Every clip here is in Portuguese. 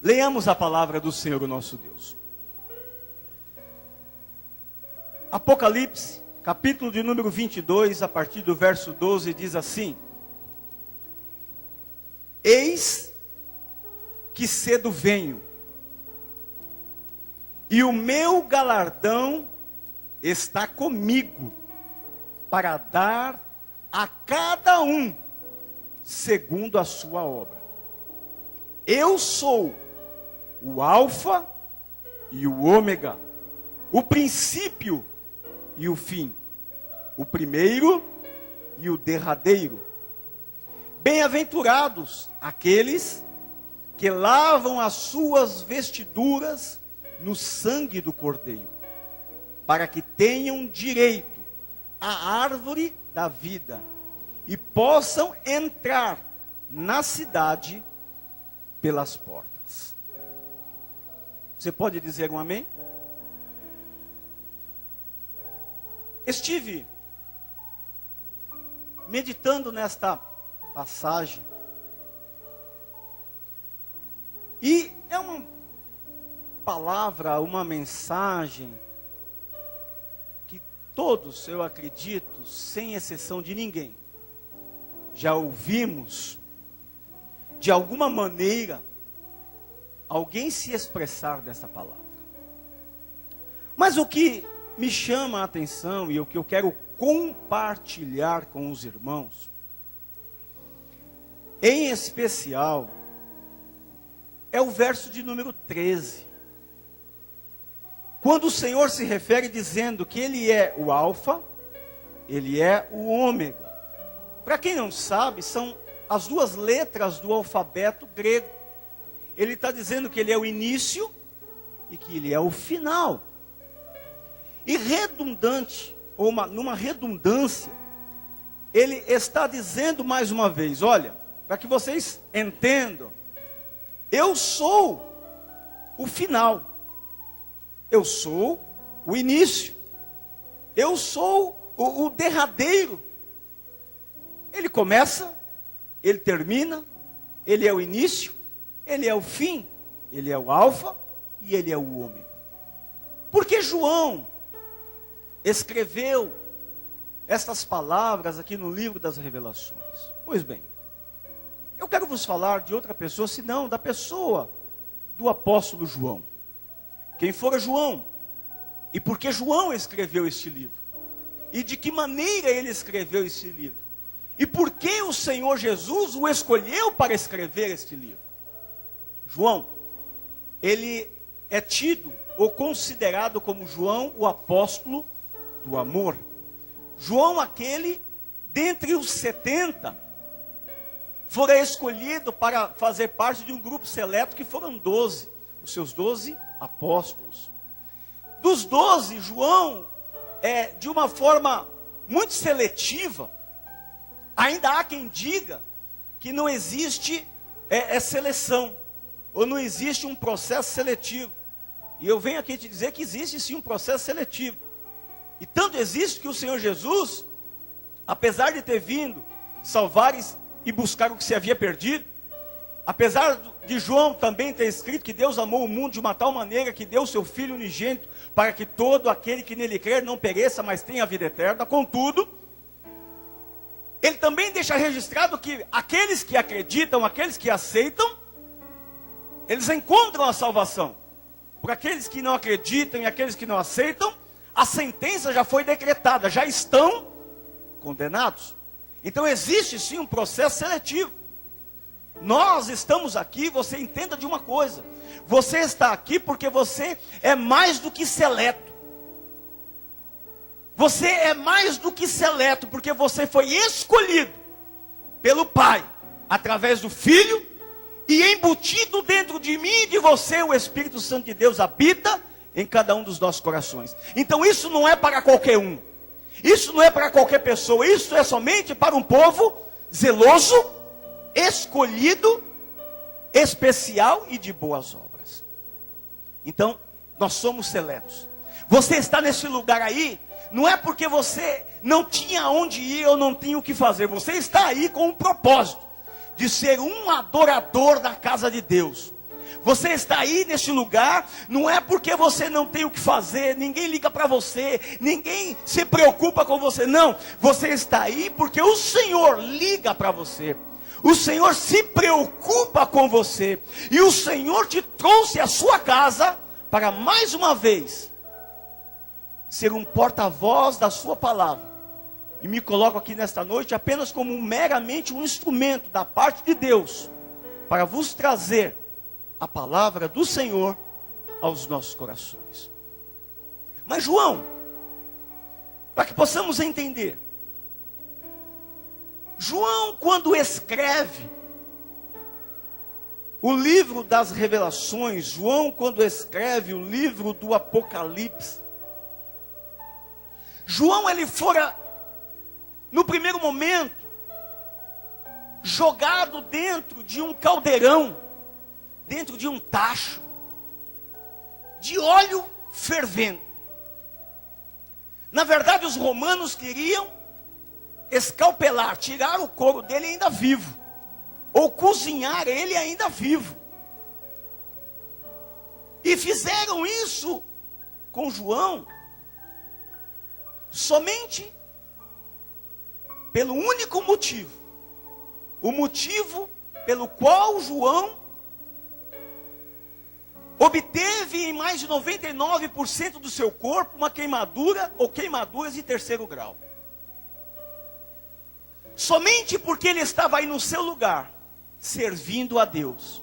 Leamos a palavra do Senhor, o nosso Deus. Apocalipse, capítulo de número 22, a partir do verso 12, diz assim: Eis que cedo venho, e o meu galardão está comigo, para dar a cada um segundo a sua obra. Eu sou o Alfa e o Ômega, o princípio e o fim, o primeiro e o derradeiro. Bem-aventurados aqueles que lavam as suas vestiduras no sangue do Cordeiro, para que tenham direito à árvore da vida e possam entrar na cidade pelas portas. Você pode dizer um amém? Estive meditando nesta passagem, e é uma palavra, uma mensagem que todos, eu acredito, sem exceção de ninguém, já ouvimos de alguma maneira alguém se expressar dessa palavra. Mas o que me chama a atenção e o que eu quero compartilhar com os irmãos, em especial, é o verso de número 13. Quando o Senhor se refere dizendo que Ele é o Alfa, Ele é o Ômega. Para quem não sabe, são as duas letras do alfabeto grego. Ele está dizendo que Ele é o início e que Ele é o final. E redundante, ou numa redundância, Ele está dizendo mais uma vez, olha, para que vocês entendam, eu sou o final, eu sou o início, eu sou o derradeiro. Ele começa, Ele termina, Ele é o início, Ele é o fim, Ele é o alfa e Ele é o ômega. Porque João escreveu estas palavras aqui no livro das Revelações? Pois bem, eu quero vos falar de outra pessoa, senão da pessoa do apóstolo João. Quem fora João? E por que João escreveu este livro? E de que maneira ele escreveu este livro? E por que o Senhor Jesus o escolheu para escrever este livro? João, ele é tido ou considerado como João, o apóstolo do amor. João, aquele dentre os 70, fora escolhido para fazer parte de um grupo seleto que foram 12, os seus 12 apóstolos. Dos 12, João, de uma forma muito seletiva, ainda há quem diga que não existe seleção, ou não existe um processo seletivo. E eu venho aqui te dizer que existe sim um processo seletivo. E tanto existe que o Senhor Jesus, apesar de ter vindo salvar e buscar o que se havia perdido, apesar de João também ter escrito que Deus amou o mundo de uma tal maneira que deu o seu Filho unigênito, para que todo aquele que nele crer não pereça, mas tenha a vida eterna. Contudo, ele também deixa registrado que aqueles que acreditam, aqueles que aceitam, eles encontram a salvação. Por aqueles que não acreditam e aqueles que não aceitam, a sentença já foi decretada, já estão condenados. Então existe sim um processo seletivo. Nós estamos aqui, você entenda de uma coisa, você está aqui porque você é mais do que seleto. Você é mais do que seleto, porque você foi escolhido pelo Pai, através do Filho, e embutido dentro de mim e de você, o Espírito Santo de Deus habita em cada um dos nossos corações. Então isso não é para qualquer um, isso não é para qualquer pessoa, isso é somente para um povo zeloso, escolhido, especial e de boas obras. Então, nós somos seletos. Você está nesse lugar aí, não é porque você não tinha onde ir ou não tinha o que fazer. Você está aí com um propósito de ser um adorador da casa de Deus. Você está aí neste lugar, não é porque você não tem o que fazer, ninguém liga para você, ninguém se preocupa com você, não. Você está aí porque o Senhor liga para você. O Senhor se preocupa com você. E o Senhor te trouxe à sua casa para mais uma vez ser um porta-voz da sua palavra. E me coloco aqui nesta noite apenas como meramente um instrumento da parte de Deus para vos trazer a palavra do Senhor aos nossos corações. Mas João, para que possamos entender, João, quando escreve o livro das revelações, João, quando escreve o livro do Apocalipse, João, ele fora, no primeiro momento, jogado dentro de um caldeirão, dentro de um tacho, de óleo fervendo. Na verdade, os romanos queriam escalpelar, tirar o couro dele ainda vivo, ou cozinhar ele ainda vivo. E fizeram isso com João, somente pelo único motivo, o motivo pelo qual João obteve em mais de 99% do seu corpo uma queimadura ou queimaduras de terceiro grau. Somente porque ele estava aí no seu lugar, servindo a Deus.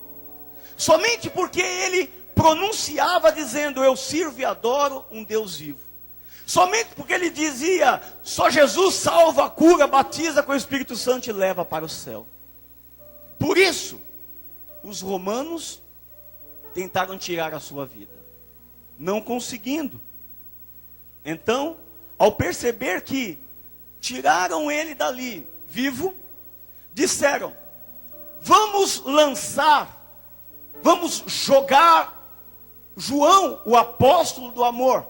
Somente porque ele pronunciava dizendo, eu sirvo e adoro um Deus vivo. Somente porque ele dizia, só Jesus salva, cura, batiza com o Espírito Santo e leva para o céu. Por isso, os romanos tentaram tirar a sua vida, não conseguindo. Então, ao perceber que tiraram ele dali, vivo, disseram, vamos jogar João, o apóstolo do amor,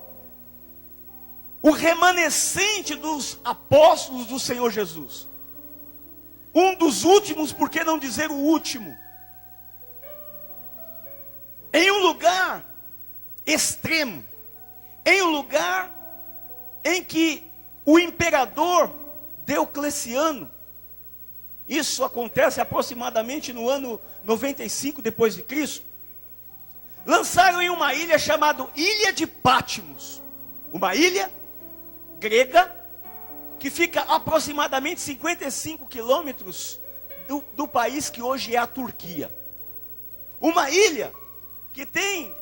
o remanescente dos apóstolos do Senhor Jesus, um dos últimos, por que não dizer o último, em um lugar extremo, em um lugar em que o imperador Diocleciano, isso acontece aproximadamente no ano 95 depois de Cristo, lançaram em uma ilha chamada Ilha de Patmos, uma ilha grega, que fica aproximadamente 55 quilômetros do país que hoje é a Turquia. Uma ilha que tem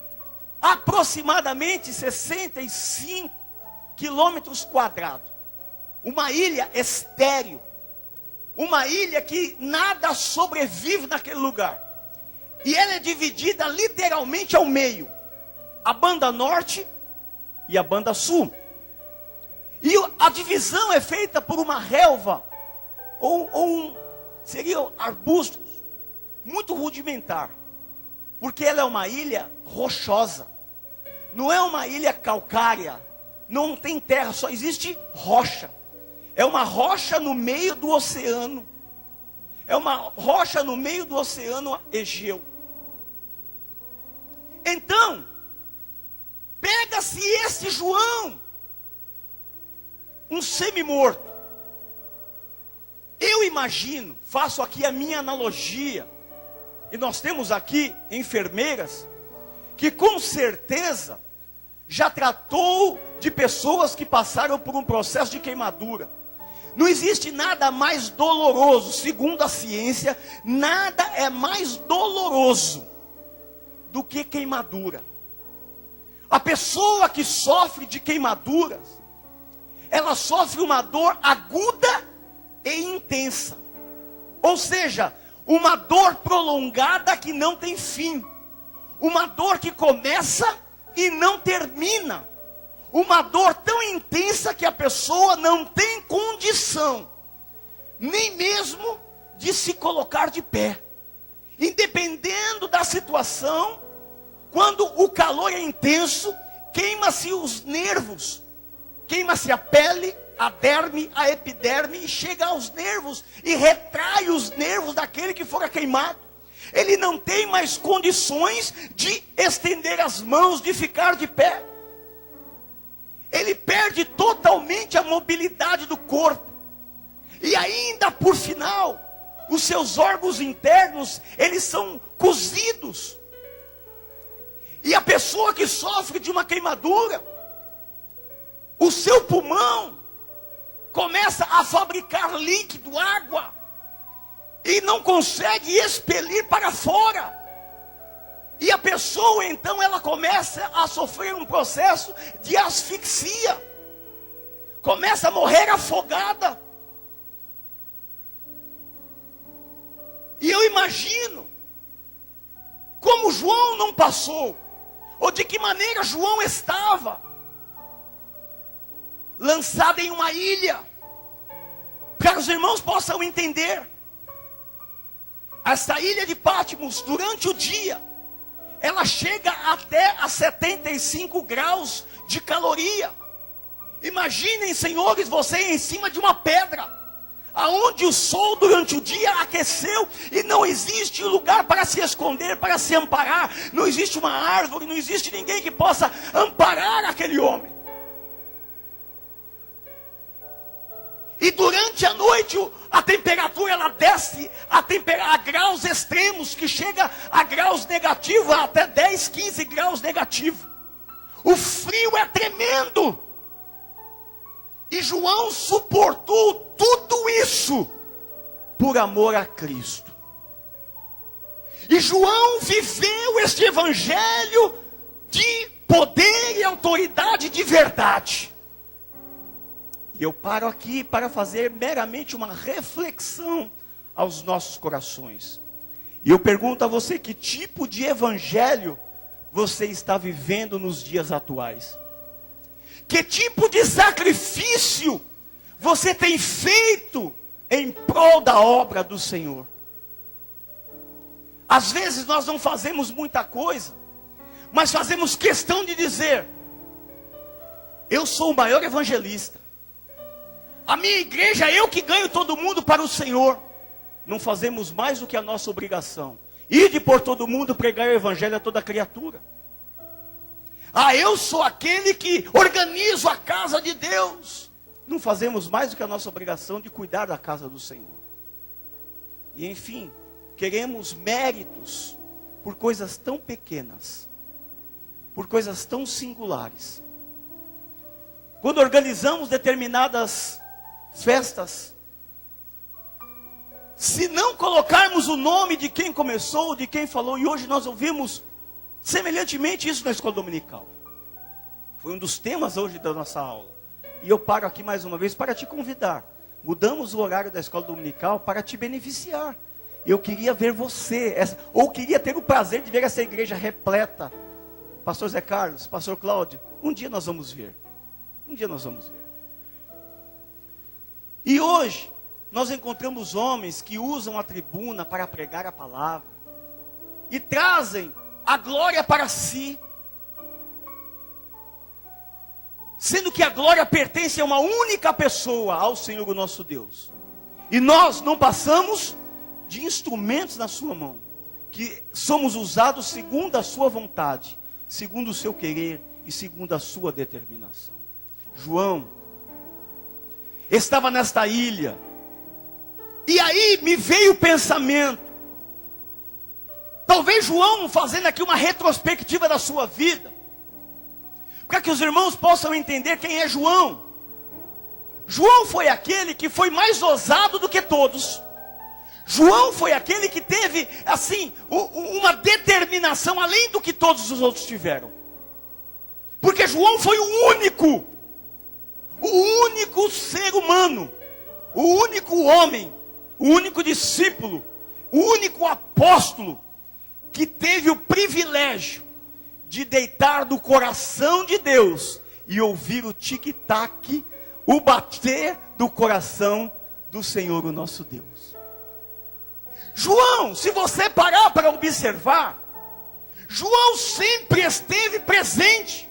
aproximadamente 65 quilômetros quadrados. Uma ilha estéril. Uma ilha que nada sobrevive naquele lugar. E ela é dividida literalmente ao meio. A banda norte e a banda sul. E a divisão é feita por uma relva, seriam arbustos, muito rudimentar. Porque ela é uma ilha rochosa. Não é uma ilha calcária. Não tem terra, só existe rocha. É uma rocha no meio do oceano. É uma rocha no meio do oceano Egeu. Então, pega-se esse João, um semi-morto. Eu imagino, faço aqui a minha analogia, e nós temos aqui enfermeiras, que com certeza já tratou de pessoas que passaram por um processo de queimadura. Não existe nada mais doloroso, segundo a ciência, nada é mais doloroso do que queimadura. A pessoa que sofre de queimaduras, ela sofre uma dor aguda e intensa. Ou seja, uma dor prolongada que não tem fim. Uma dor que começa e não termina. Uma dor tão intensa que a pessoa não tem condição, nem mesmo de se colocar de pé. Independendo da situação, quando o calor é intenso, queima-se os nervos, queima-se a pele, a derme, a epiderme, e chega aos nervos, e retrai os nervos daquele que fora queimado. Ele não tem mais condições de estender as mãos, de ficar de pé. Ele perde totalmente a mobilidade do corpo. E ainda por final, os seus órgãos internos, eles são cozidos. E a pessoa que sofre de uma queimadura, o seu pulmão começa a fabricar líquido, água, e não consegue expelir para fora. E a pessoa então ela começa a sofrer um processo de asfixia, começa a morrer afogada. E eu imagino como João não passou, ou de que maneira João estava lançado em uma ilha, para que os irmãos possam entender. Essa ilha de Patmos, durante o dia, ela chega até a 75 graus de caloria. Imaginem, senhores, você em cima de uma pedra, aonde o sol durante o dia aqueceu, e não existe lugar para se esconder, para se amparar. Não existe uma árvore, não existe ninguém que possa amparar aquele homem. E durante a noite a temperatura ela desce a graus extremos, que chega a graus negativos, até 10, 15 graus negativos. O frio é tremendo. E João suportou tudo isso por amor a Cristo. E João viveu este evangelho de poder e autoridade de verdade. E eu paro aqui para fazer meramente uma reflexão aos nossos corações. E eu pergunto a você, que tipo de evangelho você está vivendo nos dias atuais? Que tipo de sacrifício você tem feito em prol da obra do Senhor? Às vezes nós não fazemos muita coisa, mas fazemos questão de dizer: eu sou o maior evangelista. A minha igreja, eu que ganho todo mundo para o Senhor. Não fazemos mais do que a nossa obrigação: ide por todo mundo pregar o evangelho a toda criatura. Ah, eu sou aquele que organizo a casa de Deus. Não fazemos mais do que a nossa obrigação de cuidar da casa do Senhor. E enfim, queremos méritos por coisas tão pequenas, por coisas tão singulares. Quando organizamos determinadas festas, se não colocarmos o nome de quem começou, de quem falou, e hoje nós ouvimos semelhantemente isso na escola dominical. Foi um dos temas hoje da nossa aula. E eu paro aqui mais uma vez para te convidar. Mudamos o horário da escola dominical para te beneficiar. Eu queria ver você, ou queria ter o prazer de ver essa igreja repleta. Pastor Zé Carlos, Pastor Cláudio, um dia nós vamos ver. Um dia nós vamos ver. E hoje, nós encontramos homens que usam a tribuna para pregar a palavra, e trazem a glória para si, sendo que a glória pertence a uma única pessoa, ao Senhor o nosso Deus. E nós não passamos de instrumentos na sua mão, que somos usados segundo a sua vontade, segundo o seu querer e segundo a sua determinação. João estava nesta ilha, e aí me veio o pensamento, talvez João, fazendo aqui uma retrospectiva da sua vida, para que os irmãos possam entender quem é João. João foi aquele que foi mais ousado do que todos. João foi aquele que teve, assim, uma determinação além do que todos os outros tiveram. Porque João foi o único ser humano, o único homem, o único discípulo, o único apóstolo que teve o privilégio de deitar no coração de Deus e ouvir o tic-tac, o bater do coração do Senhor, o nosso Deus. João, se você parar para observar, João sempre esteve presente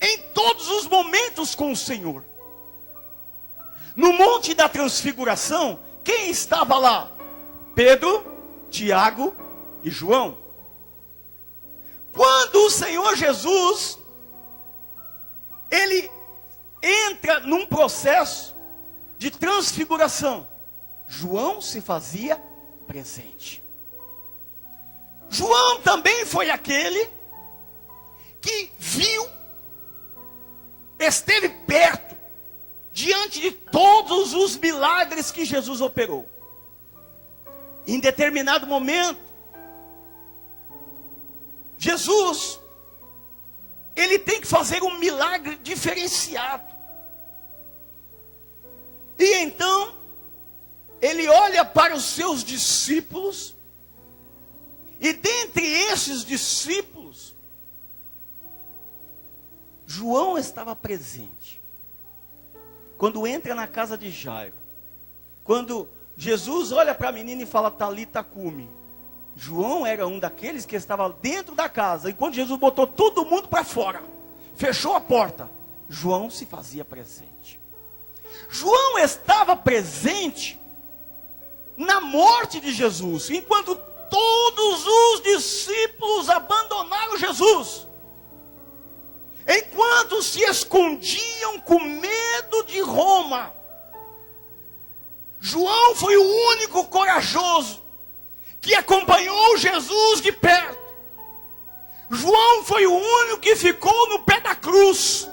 em todos os momentos com o Senhor. No Monte da Transfiguração, quem estava lá? Pedro, Tiago e João. Quando o Senhor Jesus, ele entra num processo de transfiguração, João se fazia presente. João também foi aquele que viu, esteve perto, diante de todos os milagres que Jesus operou. Em determinado momento, Jesus, ele tem que fazer um milagre diferenciado. E então, ele olha para os seus discípulos, e dentre esses discípulos, João estava presente. Quando entra na casa de Jairo, quando Jesus olha para a menina e fala, Talita cumi, João era um daqueles que estava dentro da casa, e quando Jesus botou todo mundo para fora, fechou a porta, João se fazia presente. João estava presente na morte de Jesus, enquanto todos os discípulos abandonaram Jesus, enquanto se escondiam com medo de Roma. João foi o único corajoso que acompanhou Jesus de perto. João foi o único que ficou no pé da cruz.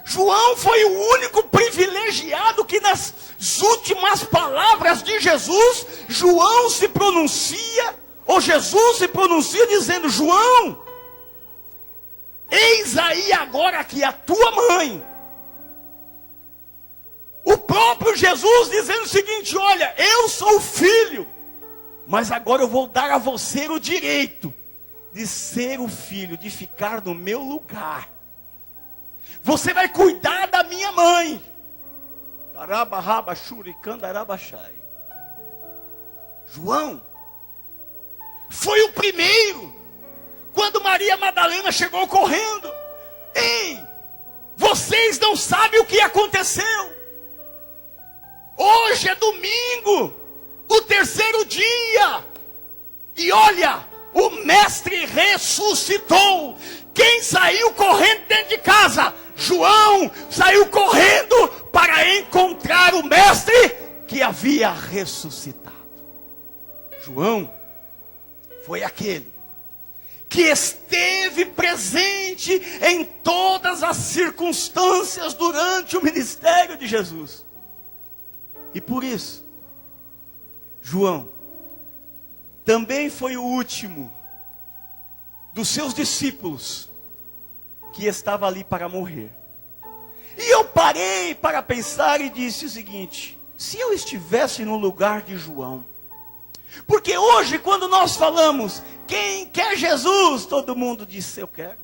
João foi o único privilegiado que nas últimas palavras de Jesus, João se pronuncia, ou Jesus se pronuncia dizendo, João, eis aí agora aqui a tua mãe. O próprio Jesus dizendo o seguinte, olha, eu sou o filho, mas agora eu vou dar a você o direito de ser o filho, de ficar no meu lugar. Você vai cuidar da minha mãe. João foi o primeiro. Quando Maria Madalena chegou correndo, ei, vocês não sabem o que aconteceu. Hoje é domingo, o terceiro dia, e olha, o mestre ressuscitou. Quem saiu correndo dentro de casa? João saiu correndo para encontrar o mestre que havia ressuscitado. João foi aquele que esteve presente em todas as circunstâncias durante o ministério de Jesus. E por isso, João também foi o último dos seus discípulos que estava ali para morrer. E eu parei para pensar e disse o seguinte, se eu estivesse no lugar de João, porque hoje quando nós falamos, quem quer Jesus, todo mundo diz, eu quero.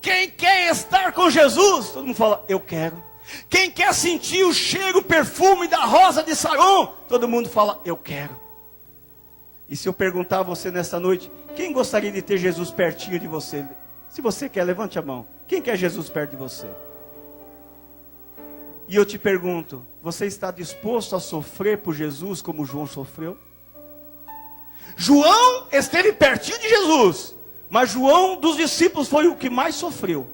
Quem quer estar com Jesus, todo mundo fala, eu quero. Quem quer sentir o cheiro, o perfume da rosa de Saron, todo mundo fala, eu quero. E se eu perguntar a você nessa noite, quem gostaria de ter Jesus pertinho de você? Se você quer, levante a mão. Quem quer Jesus perto de você? E eu te pergunto, você está disposto a sofrer por Jesus como João sofreu? João esteve pertinho de Jesus, mas João dos discípulos foi o que mais sofreu.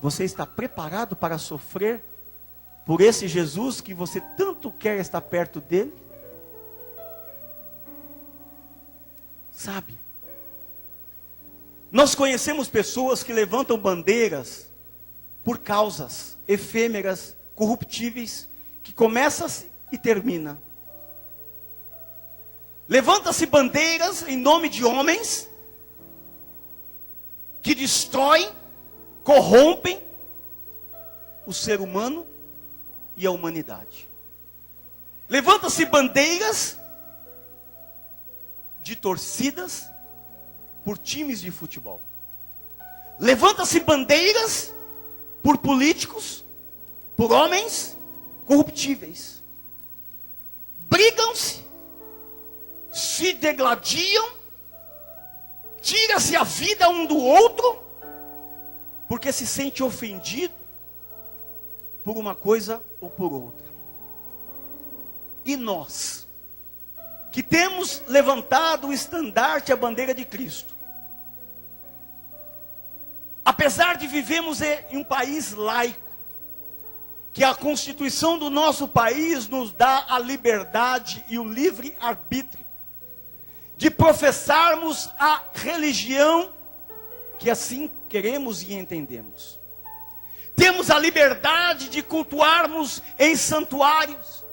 Você está preparado para sofrer por esse Jesus que você tanto quer estar perto dele? Sabe? Nós conhecemos pessoas que levantam bandeiras por causas efêmeras, corruptíveis, que começa-se e termina. Levanta-se bandeiras em nome de homens que destroem, corrompem o ser humano e a humanidade. Levanta-se bandeiras de torcidas por times de futebol. Levanta-se bandeiras por políticos, por homens corruptíveis. Brigam-se, se degladiam, tira-se a vida um do outro, porque se sente ofendido por uma coisa ou por outra. E nós, que temos levantado o estandarte, a bandeira de Cristo. Apesar de vivemos em um país laico, que a Constituição do nosso país nos dá a liberdade e o livre arbítrio de professarmos a religião que assim queremos e entendemos. Temos a liberdade de cultuarmos em santuários.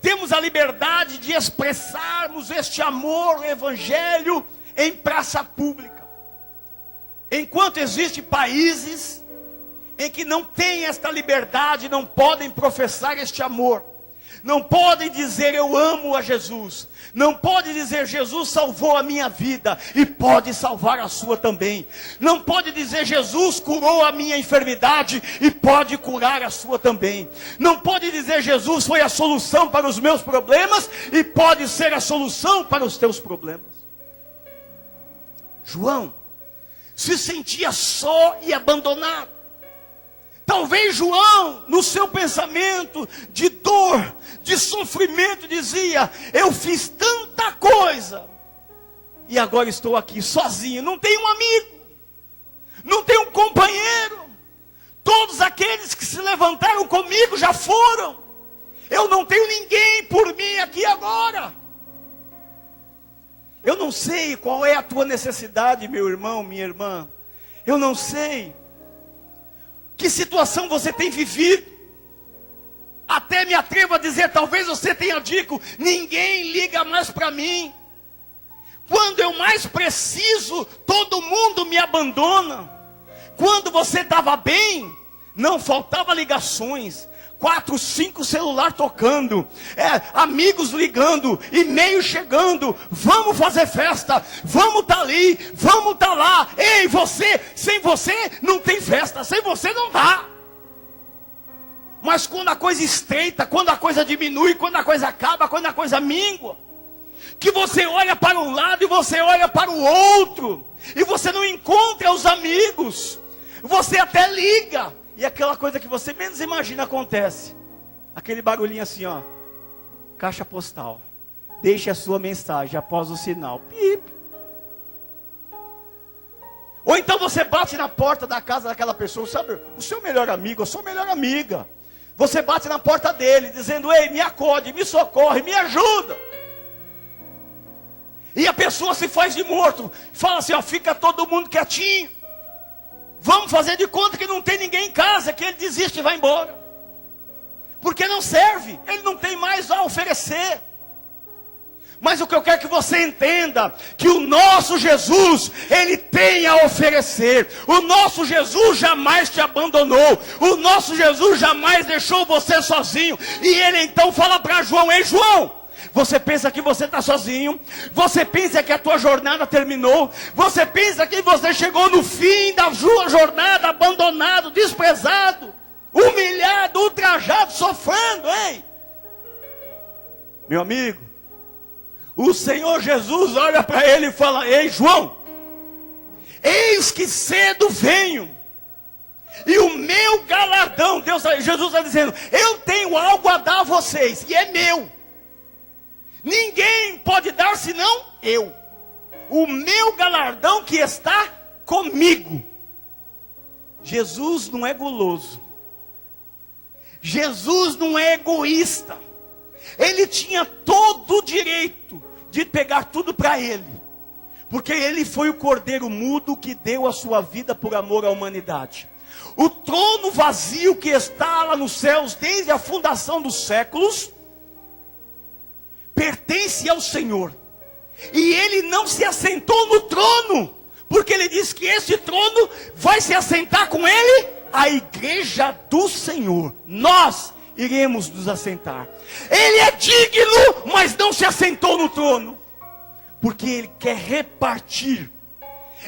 Temos a liberdade de expressarmos este amor ao evangelho em praça pública. Enquanto existem países em que não têm esta liberdade, não podem professar este amor, não podem dizer eu amo a Jesus, não pode dizer Jesus salvou a minha vida e pode salvar a sua também, não pode dizer Jesus curou a minha enfermidade e pode curar a sua também, não pode dizer Jesus foi a solução para os meus problemas e pode ser a solução para os teus problemas. João se sentia só e abandonado. Talvez João, no seu pensamento de dor, de sofrimento, dizia: eu fiz tanta coisa, e agora estou aqui sozinho, não tenho um amigo, não tenho um companheiro, todos aqueles que se levantaram comigo já foram, eu não tenho ninguém por mim aqui agora. Eu não sei qual é a tua necessidade, meu irmão, minha irmã, eu não sei que situação você tem vivido. Até me atrevo a dizer, talvez você tenha dito: ninguém liga mais para mim. Quando eu mais preciso, todo mundo me abandona. Quando você estava bem, não faltava ligações, 4, 5 celular tocando, amigos ligando, e-mail chegando, vamos fazer festa, vamos estar ali, vamos estar lá. Ei, você, sem você não tem festa, sem você não dá. Mas quando a coisa estreita, quando a coisa diminui, quando a coisa acaba, quando a coisa mingua, que você olha para um lado e você olha para o outro, e você não encontra os amigos, você até liga, e aquela coisa que você menos imagina acontece. Aquele barulhinho assim, ó. Caixa postal. Deixe a sua mensagem após o sinal. Pip. Ou então você bate na porta da casa daquela pessoa, sabe? O seu melhor amigo, a sua melhor amiga. Você bate na porta dele, dizendo: ei, me acode, me socorre, me ajuda. E a pessoa se faz de morto. Fala assim, ó, fica todo mundo quietinho. Vamos fazer de conta que não tem ninguém em casa, que ele desiste e vai embora. Porque não serve, ele não tem mais a oferecer. Mas o que eu quero que você entenda, que o nosso Jesus, ele tem a oferecer. O nosso Jesus jamais te abandonou. O nosso Jesus jamais deixou você sozinho. E ele então fala para João: ei João, você pensa que você está sozinho, você pensa que a tua jornada terminou, você pensa que você chegou no fim da sua jornada, abandonado, desprezado, humilhado, ultrajado, sofrendo, hein? Meu amigo, o Senhor Jesus olha para ele e fala: ei João, eis que cedo venho, e o meu galardão, Jesus está dizendo, eu tenho algo a dar a vocês, e é meu. Ninguém pode dar senão eu. O meu galardão que está comigo. Jesus não é guloso. Jesus não é egoísta. Ele tinha todo o direito de pegar tudo para ele. Porque ele foi o cordeiro mudo que deu a sua vida por amor à humanidade. O trono vazio que está lá nos céus desde a fundação dos séculos pertence ao Senhor. E ele não se assentou no trono, porque ele disse que esse trono vai se assentar com ele a igreja do Senhor. Nós iremos nos assentar. Ele é digno, mas não se assentou no trono, porque ele quer repartir.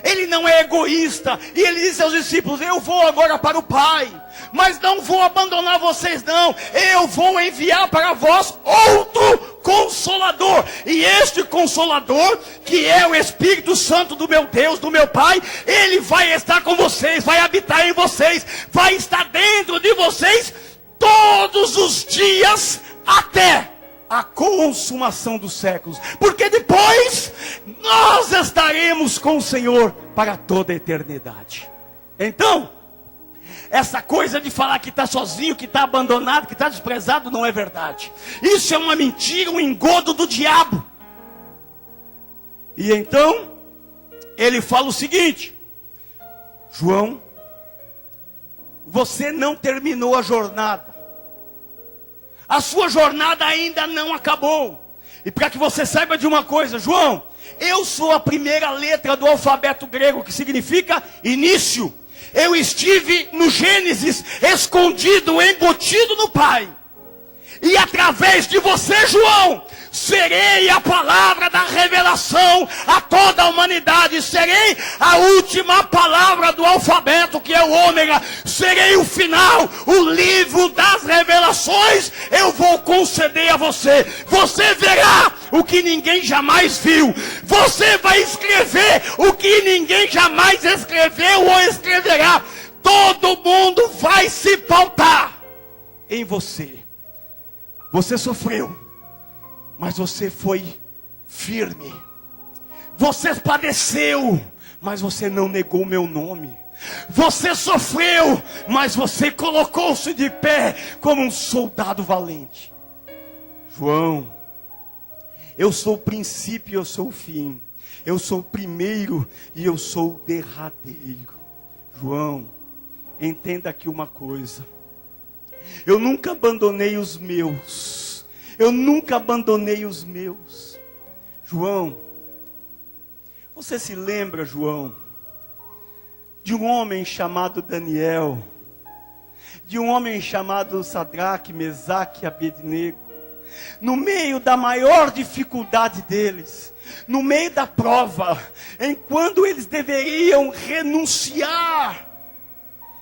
Ele não é egoísta. E ele disse aos discípulos: eu vou agora para o Pai, mas não vou abandonar vocês não. Eu vou enviar para vós outro Consolador. E este Consolador, que é o Espírito Santo do meu Deus, do meu Pai, ele vai estar com vocês, vai habitar em vocês, vai estar dentro de vocês todos os dias até a consumação dos séculos, porque depois nós estaremos com o Senhor para toda a eternidade. Então, essa coisa de falar que está sozinho, que está abandonado, que está desprezado, não é verdade. Isso é uma mentira, um engodo do diabo. E então, ele fala o seguinte: João, você não terminou a jornada. A sua jornada ainda não acabou. E para que você saiba de uma coisa, João, eu sou a primeira letra do alfabeto grego, que significa início. Eu estive no Gênesis, escondido, embutido no Pai. E através de você, João, serei a palavra da revelação a toda a humanidade. Serei a última palavra do alfabeto, que é o ômega. Serei o final, o livro das revelações. Eu vou conceder a você. Você verá o que ninguém jamais viu. Você vai escrever o que ninguém jamais escreveu ou escreverá. Todo mundo vai se pautar em você. Você sofreu, mas você foi firme. Você padeceu, mas você não negou o meu nome. Você sofreu, mas você colocou-se de pé como um soldado valente. João, eu sou o princípio e eu sou o fim. Eu sou o primeiro e eu sou o derradeiro. João, entenda aqui uma coisa. Eu nunca abandonei os meus. Eu nunca abandonei os meus. João, você se lembra, João, de um homem chamado Daniel, de um homem chamado Sadraque, Mesaque e Abednego, no meio da maior dificuldade deles, no meio da prova, enquanto eles deveriam renunciar,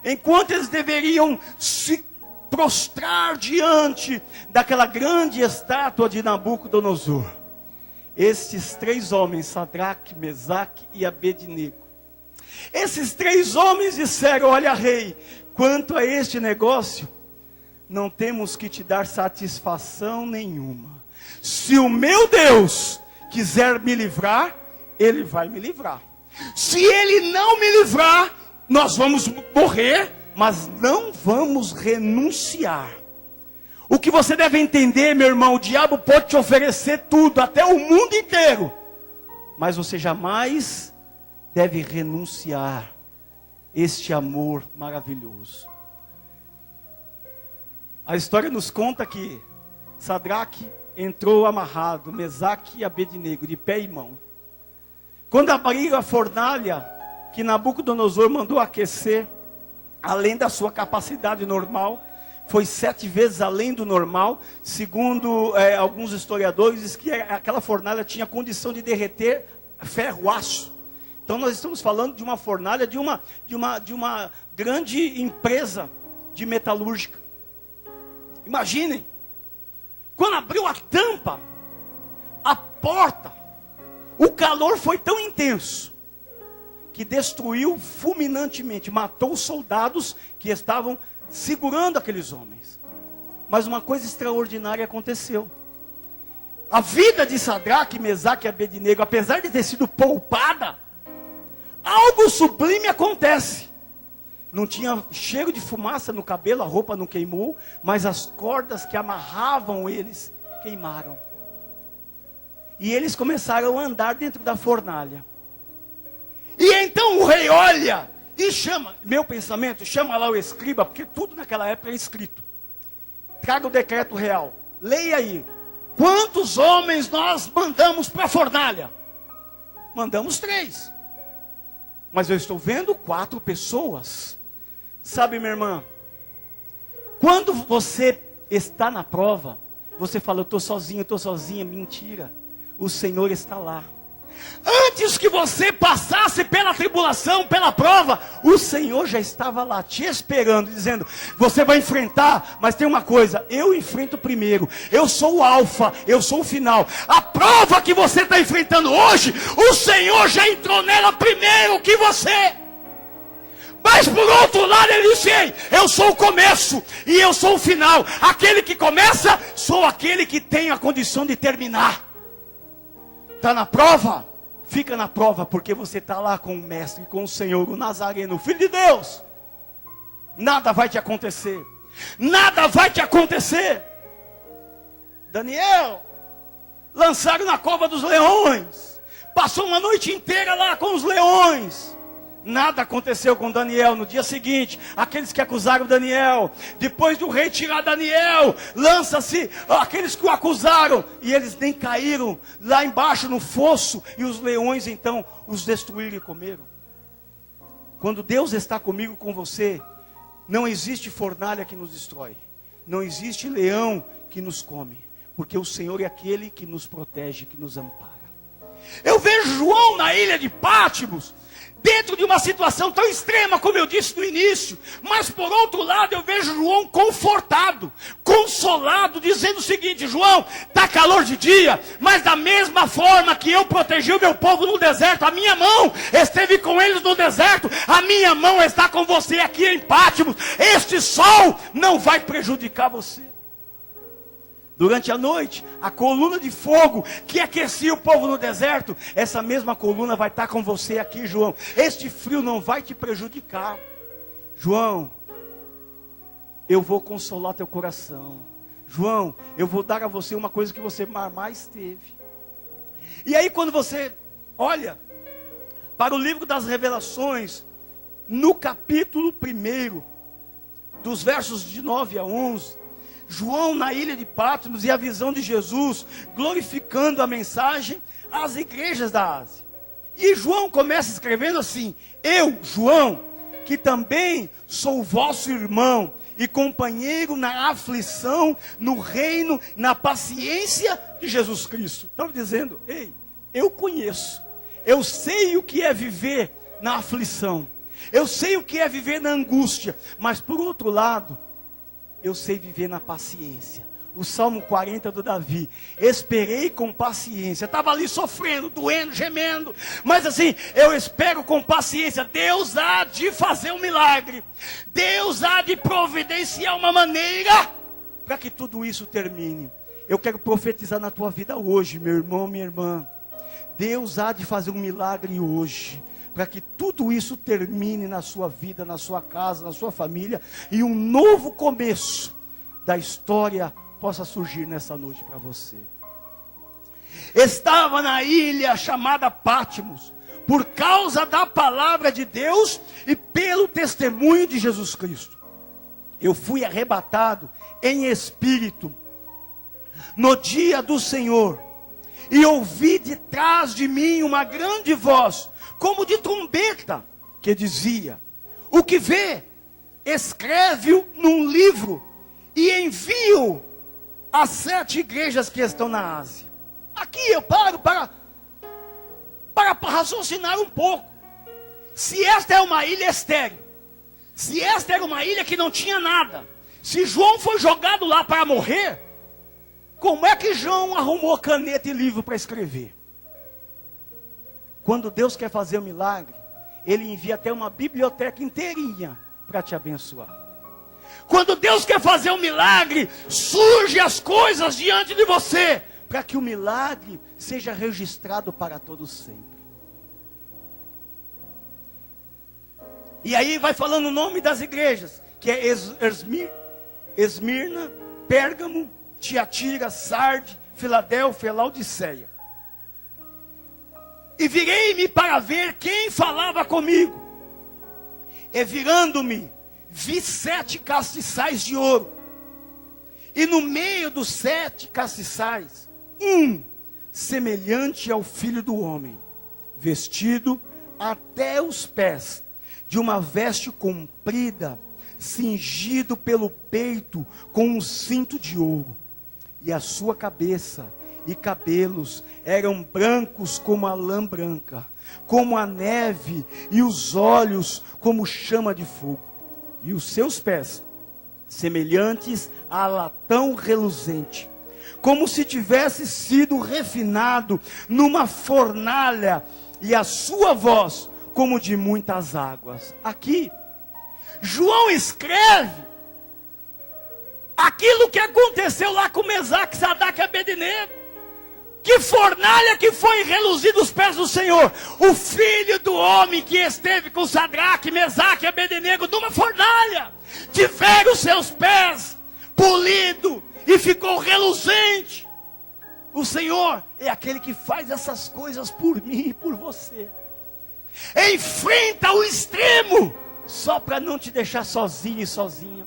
enquanto eles deveriam se prostrar diante daquela grande estátua de Nabucodonosor, estes três homens, Sadraque, Mesaque e Abednego, esses três homens disseram: olha, rei, quanto a este negócio, não temos que te dar satisfação nenhuma. Se o meu Deus quiser me livrar, Ele vai me livrar. Se Ele não me livrar, nós vamos morrer, mas não vamos renunciar. O que você deve entender, meu irmão, o diabo pode te oferecer tudo, até o mundo inteiro, mas você jamais deve renunciar este amor maravilhoso. A história nos conta que Sadraque entrou amarrado, Mesaque e Abednego, de pé e mão. Quando abriram a fornalha que Nabucodonosor mandou aquecer, além da sua capacidade normal, foi 7 vezes além do normal. Segundo alguns historiadores, diz que aquela fornalha tinha condição de derreter ferro, aço. Então nós estamos falando de uma fornalha de uma grande empresa de metalúrgica. Imaginem, quando abriu a tampa, a porta, o calor foi tão intenso que destruiu fulminantemente, matou os soldados que estavam segurando aqueles homens. Mas uma coisa extraordinária aconteceu. A vida de Sadraque, Mesaque e Abednego, apesar de ter sido poupada, algo sublime acontece. Não tinha cheiro de fumaça no cabelo, a roupa não queimou, mas as cordas que amarravam eles queimaram. E eles começaram a andar dentro da fornalha. E então o rei olha e chama, meu pensamento, chama lá o escriba, porque tudo naquela época era escrito. Traga o decreto real, leia aí. Quantos homens nós mandamos para a fornalha? Mandamos 3. Mas eu estou vendo 4 pessoas. Sabe, minha irmã, quando você está na prova, você fala: eu estou sozinho, eu estou sozinha. Mentira, o Senhor está lá. Antes que você passasse pela tribulação, pela prova, o Senhor já estava lá te esperando, dizendo: você vai enfrentar, mas tem uma coisa, eu enfrento primeiro. Eu sou o alfa, eu sou o final. A prova que você está enfrentando hoje, o Senhor já entrou nela primeiro que você. Mas por outro lado ele disse: ei, eu sou o começo e eu sou o final. Aquele que começa, sou aquele que tem a condição de terminar. Está na prova? Fica na prova, porque você está lá com o Mestre, com o Senhor, o Nazareno, o Filho de Deus. Nada vai te acontecer. Nada vai te acontecer. Daniel, lançaram na cova dos leões. Passou uma noite inteira lá com os leões. Nada aconteceu com Daniel. No dia seguinte, aqueles que acusaram Daniel, depois do rei tirar Daniel, lança-se aqueles que o acusaram, e eles nem caíram lá embaixo no fosso, e os leões então os destruíram e comeram. Quando Deus está comigo, com você, não existe fornalha que nos destrói, não existe leão que nos come, porque o Senhor é aquele que nos protege, que nos ampara. Eu vejo João na ilha de Pátimos, dentro de uma situação tão extrema, como eu disse no início. Mas por outro lado, eu vejo João confortado, consolado, dizendo o seguinte: João, está calor de dia, mas da mesma forma que eu protegi o meu povo no deserto, a minha mão esteve com eles no deserto, a minha mão está com você aqui em Pátimos. Este sol não vai prejudicar você. Durante a noite, a coluna de fogo que aquecia o povo no deserto, essa mesma coluna vai estar com você aqui, João. Este frio não vai te prejudicar. João, eu vou consolar teu coração. João, eu vou dar a você uma coisa que você mais teve. E aí quando você olha para o livro das Revelações, no capítulo 1, dos versos de 9 a 11, João na ilha de Patmos e a visão de Jesus glorificando a mensagem às igrejas da Ásia. E João começa escrevendo assim: eu, João, que também sou vosso irmão e companheiro na aflição, no reino, na paciência de Jesus Cristo. Estava dizendo: ei, eu conheço, eu sei o que é viver na aflição, eu sei o que é viver na angústia, mas por outro lado, eu sei viver na paciência. O Salmo 40 do Davi: esperei com paciência. Estava ali sofrendo, doendo, gemendo, mas assim, eu espero com paciência. Deus há de fazer um milagre. Deus há de providenciar uma maneira para que tudo isso termine. Eu quero profetizar na tua vida hoje, meu irmão, minha irmã. Deus há de fazer um milagre hoje, para que tudo isso termine na sua vida, na sua casa, na sua família, e um novo começo da história possa surgir nessa noite para você. Estava na ilha chamada Patmos, por causa da palavra de Deus e pelo testemunho de Jesus Cristo. Eu fui arrebatado em espírito no dia do Senhor, e ouvi de trás de mim uma grande voz, como de trombeta, que dizia: o que vê, escreve-o num livro e envia-o às 7 igrejas que estão na Ásia. Aqui eu paro para raciocinar um pouco. Se esta é uma ilha estéril, se esta era uma ilha que não tinha nada, se João foi jogado lá para morrer, como é que João arrumou caneta e livro para escrever? Quando Deus quer fazer um milagre, Ele envia até uma biblioteca inteirinha para te abençoar. Quando Deus quer fazer um milagre, surgem as coisas diante de você, para que o milagre seja registrado para todos sempre. E aí vai falando o nome das igrejas, que é Esmirna, Pérgamo, Tiatira, Sarde, Filadélfia, Laodiceia. E virei-me para ver quem falava comigo. E virando-me, vi 7 castiçais de ouro. E no meio dos 7 castiçais, semelhante ao Filho do Homem, vestido até os pés de uma veste comprida, cingido pelo peito com um cinto de ouro. E a sua cabeça e cabelos eram brancos como a lã branca, como a neve, e os olhos como chama de fogo, e os seus pés semelhantes a latão reluzente, como se tivesse sido refinado numa fornalha, e a sua voz como de muitas águas. Aqui João escreve aquilo que aconteceu lá com Mesaque, Sadraque e Abednego. Que fornalha que foi reluzida os pés do Senhor. O filho do homem que esteve com Sadraque, Mesaque e Abednego numa fornalha. Tiveram os seus pés polido e ficou reluzente. O Senhor é aquele que faz essas coisas por mim e por você. Enfrenta o extremo, só para não te deixar sozinho e sozinha.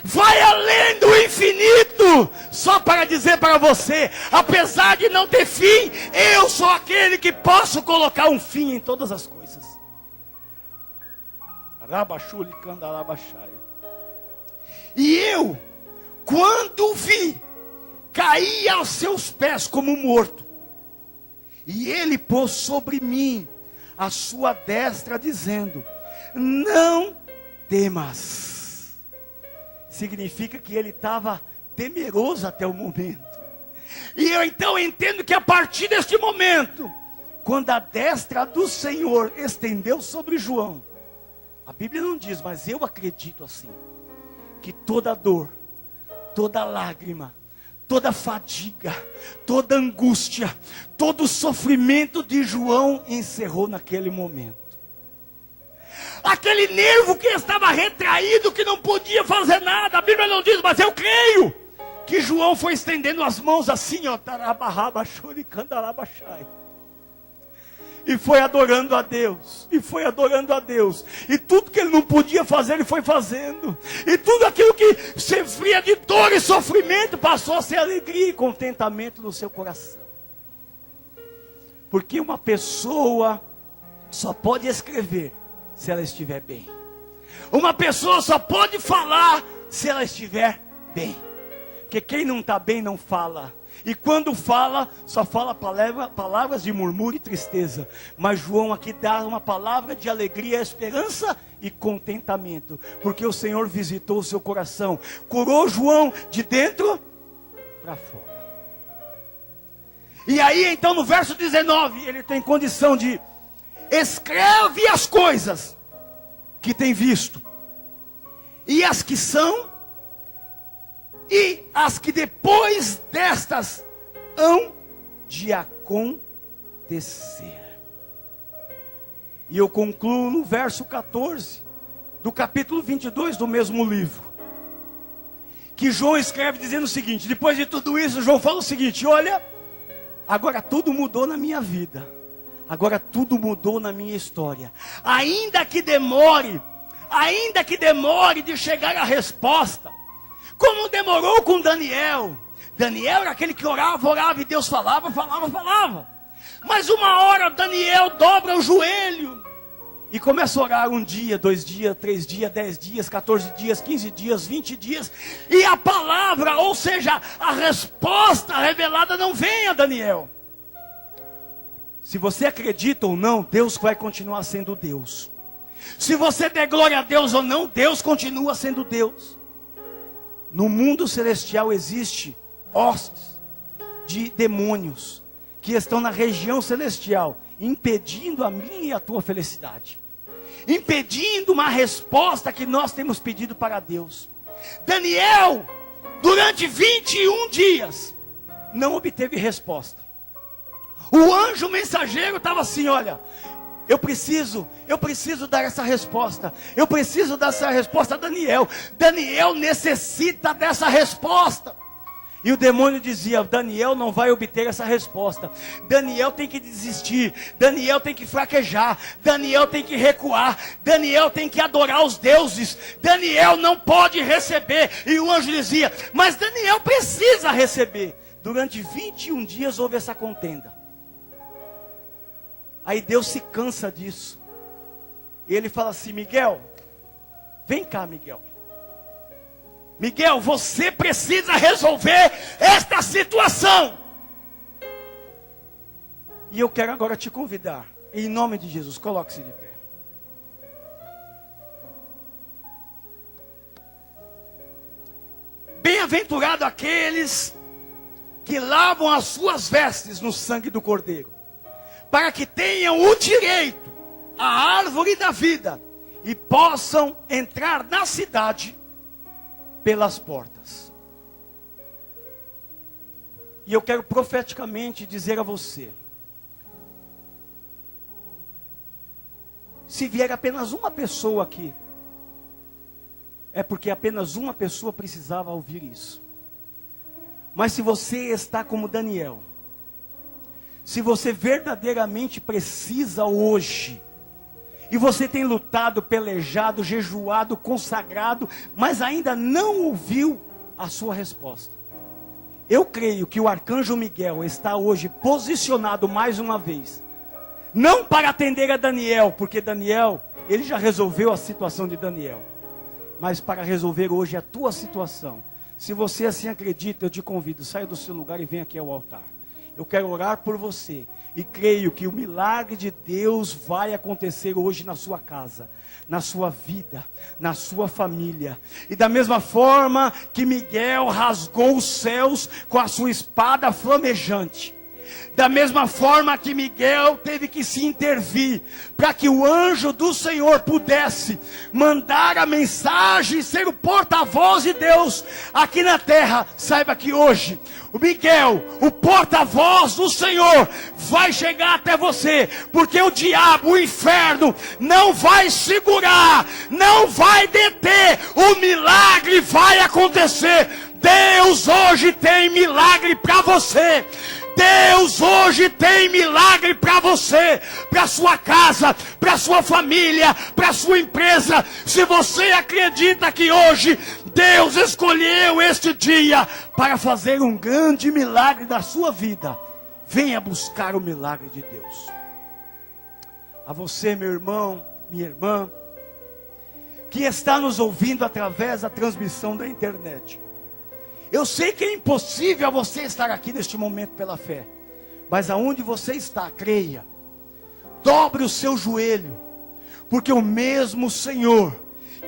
Vai além do infinito, só para dizer para você, apesar de não ter fim, eu sou aquele que posso colocar um fim em todas as coisas. E eu, quando vi, caí aos seus pés como morto. E ele pôs sobre mim a sua destra, dizendo: não temas. Significa que ele estava temeroso até o momento. E eu então entendo que a partir deste momento, quando a destra do Senhor estendeu sobre João, a Bíblia não diz, mas eu acredito assim, que toda dor, toda lágrima, toda fadiga, toda angústia, todo sofrimento de João encerrou naquele momento. Aquele nervo que estava retraído, que não podia fazer nada, a Bíblia não diz, mas eu creio que João foi estendendo as mãos assim, ó, e foi adorando a Deus, e foi adorando a Deus, e tudo que ele não podia fazer, ele foi fazendo, e tudo aquilo que sofria de dor e sofrimento, passou a ser alegria e contentamento no seu coração. Porque uma pessoa só pode escrever se ela estiver bem. Uma pessoa só pode falar se ela estiver bem. Porque quem não está bem não fala. E quando fala, só fala palavras de murmúrio e tristeza. Mas João aqui dá uma palavra de alegria, esperança e contentamento. Porque o Senhor visitou o seu coração. Curou João de dentro para fora. E aí então no verso 19, ele tem condição de: escreve as coisas que tem visto, e as que são, e as que depois destas hão de acontecer. E eu concluo no verso 14 do capítulo 22 do mesmo livro, que João escreve dizendo o seguinte: depois de tudo isso, João fala o seguinte: olha, agora tudo mudou na minha vida. Agora tudo mudou na minha história. Ainda que demore de chegar a resposta, como demorou com Daniel. Daniel era aquele que orava e Deus falava. Mas uma hora Daniel dobra o joelho e começa a orar 1 dia, 2 dias, 3 dias, 10 dias, 14 dias, 15 dias, 20 dias. E a palavra, ou seja, a resposta revelada não vem a Daniel. Se você acredita ou não, Deus vai continuar sendo Deus. Se você der glória a Deus ou não, Deus continua sendo Deus. No mundo celestial existe hostes de demônios que estão na região celestial, impedindo a minha e a tua felicidade, impedindo uma resposta que nós temos pedido para Deus. Daniel, durante 21 dias, não obteve resposta. O anjo mensageiro estava assim: olha, eu preciso dar essa resposta. Eu preciso dar essa resposta a Daniel. Daniel necessita dessa resposta. E o demônio dizia: Daniel não vai obter essa resposta. Daniel tem que desistir. Daniel tem que fraquejar. Daniel tem que recuar. Daniel tem que adorar os deuses. Daniel não pode receber. E o anjo dizia: mas Daniel precisa receber. Durante 21 dias houve essa contenda. Aí Deus se cansa disso. E ele fala assim: Miguel, vem cá, Miguel. Miguel, você precisa resolver esta situação. E eu quero agora te convidar, em nome de Jesus, coloque-se de pé. Bem-aventurado aqueles que lavam as suas vestes no sangue do Cordeiro, para que tenham o direito à árvore da vida e possam entrar na cidade pelas portas. E eu quero profeticamente dizer a você, se vier apenas uma pessoa aqui, é porque apenas uma pessoa precisava ouvir isso. Mas se você está como Daniel, se você verdadeiramente precisa hoje, e você tem lutado, pelejado, jejuado, consagrado, mas ainda não ouviu a sua resposta, eu creio que o arcanjo Miguel está hoje posicionado mais uma vez, não para atender a Daniel, porque Daniel, ele já resolveu a situação de Daniel, mas para resolver hoje a tua situação. Se você assim acredita, eu te convido, saia do seu lugar e venha aqui ao altar. Eu quero orar por você, e creio que o milagre de Deus vai acontecer hoje na sua casa, na sua vida, na sua família. E da mesma forma que Miguel rasgou os céus com a sua espada flamejante, da mesma forma que Miguel teve que se intervir, para que o anjo do Senhor pudesse mandar a mensagem e ser o porta-voz de Deus aqui na terra, saiba que hoje, o Miguel, o porta-voz do Senhor, vai chegar até você, porque o diabo, o inferno, não vai segurar, não vai deter, o milagre vai acontecer. Deus hoje tem milagre para você. Deus hoje tem milagre para você, para sua casa, para sua família, para sua empresa. Se você acredita que hoje Deus escolheu este dia para fazer um grande milagre na sua vida, venha buscar o milagre de Deus. A você, meu irmão, minha irmã, que está nos ouvindo através da transmissão da internet, eu sei que é impossível você estar aqui neste momento pela fé, mas aonde você está, creia, dobre o seu joelho, porque o mesmo Senhor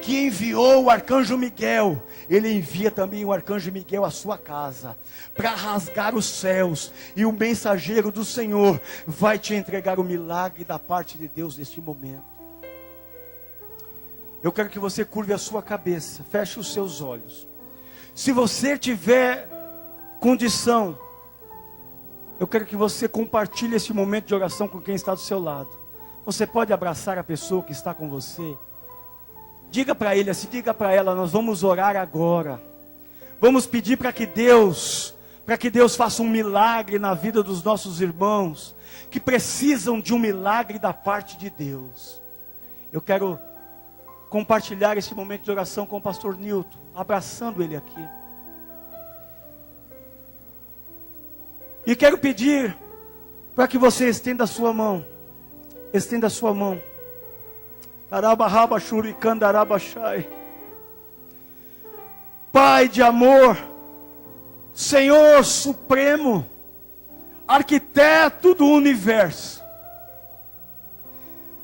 que enviou o arcanjo Miguel, ele envia também o arcanjo Miguel à sua casa, para rasgar os céus, e o mensageiro do Senhor vai te entregar o milagre da parte de Deus neste momento. Eu quero que você curve a sua cabeça, feche os seus olhos. Se você tiver condição, eu quero que você compartilhe esse momento de oração com quem está do seu lado. Você pode abraçar a pessoa que está com você. Diga para ele assim, diga para ela, nós vamos orar agora. Vamos pedir para que Deus faça um milagre na vida dos nossos irmãos, que precisam de um milagre da parte de Deus. Eu quero compartilhar esse momento de oração com o pastor Nilton, abraçando ele aqui. E quero pedir para que você estenda a sua mão. Estenda a sua mão. Pai de amor, Senhor supremo, arquiteto do universo.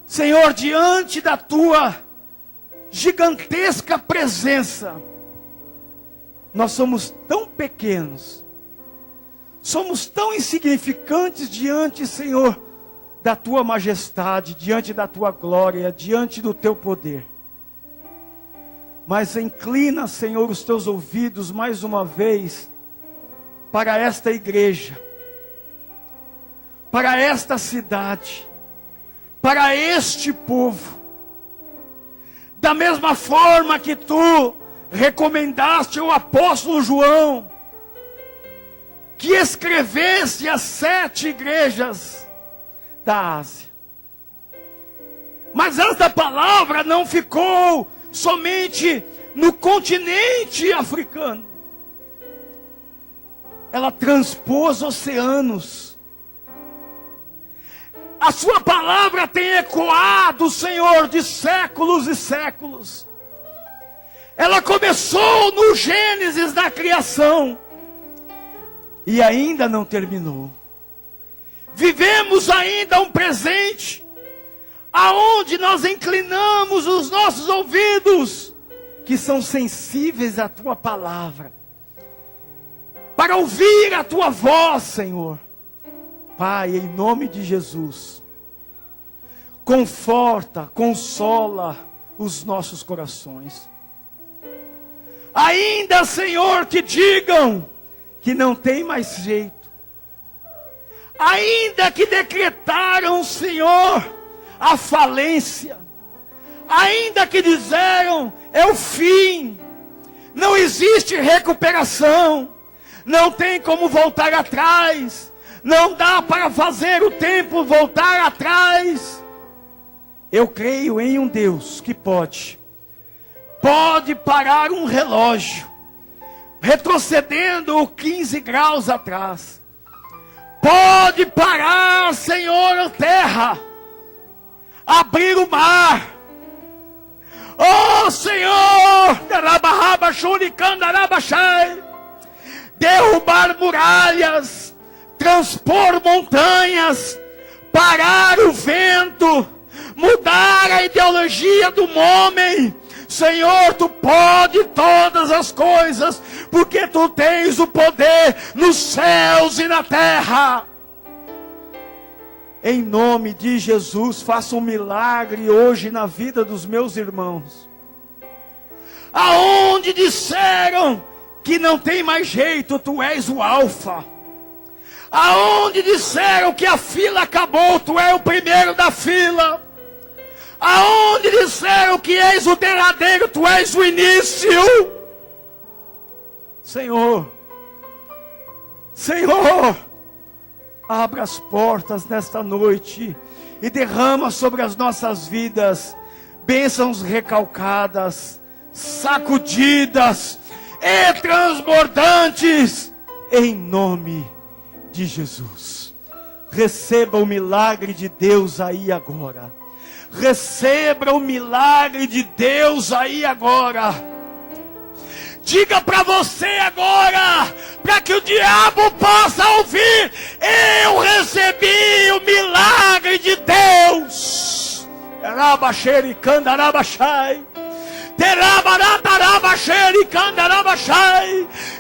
Senhor, diante da tua gigantesca presença, nós somos tão pequenos, somos tão insignificantes diante, Senhor, da tua majestade, diante da tua glória, diante do teu poder. Mas inclina, Senhor, os teus ouvidos mais uma vez para esta igreja, para esta cidade, para este povo. Da mesma forma que tu recomendaste ao apóstolo João, que escrevesse as 7 igrejas da Ásia. Mas esta palavra não ficou somente no continente africano. Ela transpôs oceanos. A sua palavra tem ecoado, Senhor, de séculos e séculos. Ela começou no Gênesis da criação e ainda não terminou. Vivemos ainda um presente, aonde nós inclinamos os nossos ouvidos, que são sensíveis à tua palavra, para ouvir a tua voz, Senhor. Pai, em nome de Jesus, conforta, consola os nossos corações. Ainda, Senhor, que digam que não tem mais jeito. Ainda que decretaram, Senhor, a falência. Ainda que disseram, é o fim. Não existe recuperação. Não tem como voltar atrás. Não dá para fazer o tempo voltar atrás. Eu creio em um Deus que pode parar um relógio, retrocedendo 15 graus atrás. Pode parar, Senhor, a terra, abrir o mar. Oh, Senhor, derrubar muralhas, transpor montanhas, parar o vento, mudar a ideologia do homem. Senhor, tu pode todas as coisas, porque tu tens o poder nos céus e na terra. Em nome de Jesus, faça um milagre hoje na vida dos meus irmãos. Aonde disseram que não tem mais jeito, tu és o alfa. Aonde disseram que a fila acabou, tu és o primeiro da fila. Aonde disseram que és o derradeiro, tu és o início. Senhor, abra as portas nesta noite e derrama sobre as nossas vidas bênçãos recalcadas, sacudidas e transbordantes, em nome de Jesus. Receba o milagre de Deus aí agora. Receba o milagre de Deus aí agora. Diga para você agora, para que o diabo possa ouvir: eu recebi o milagre de Deus.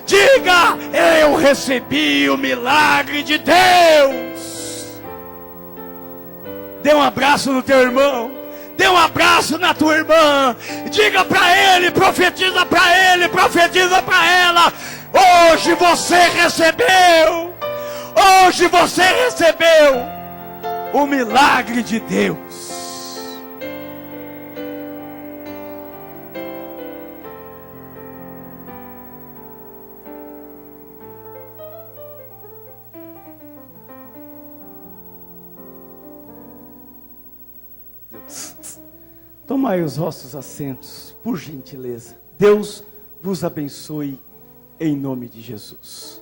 Diga: eu recebi o milagre de Deus. Dê um abraço no teu irmão. Dê um abraço na tua irmã. Diga para ele, profetiza para ele, profetiza para ela: hoje você recebeu. Hoje você recebeu o milagre de Deus. Tomai os vossos assentos, por gentileza. Deus vos abençoe em nome de Jesus.